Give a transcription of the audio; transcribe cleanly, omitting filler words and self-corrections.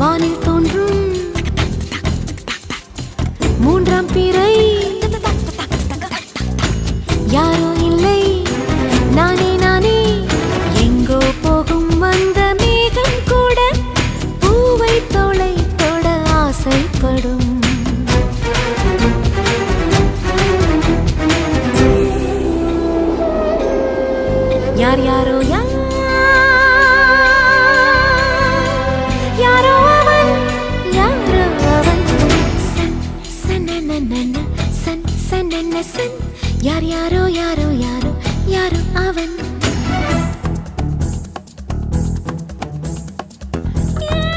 வானில் தோன்றும் மூன்றாம் பிறை யாரோ இல்லை நானே நானே எங்கோ போகும் வந்த மேகம் கூட பூவை தோளை தொட ஆசைப்படும் யார் யாரோ யாரோ அவன் யாரோ அவன் சன் சன் சன் சன் சன் யார் யாரோ யாரோ யாரோ யாரோ அவன்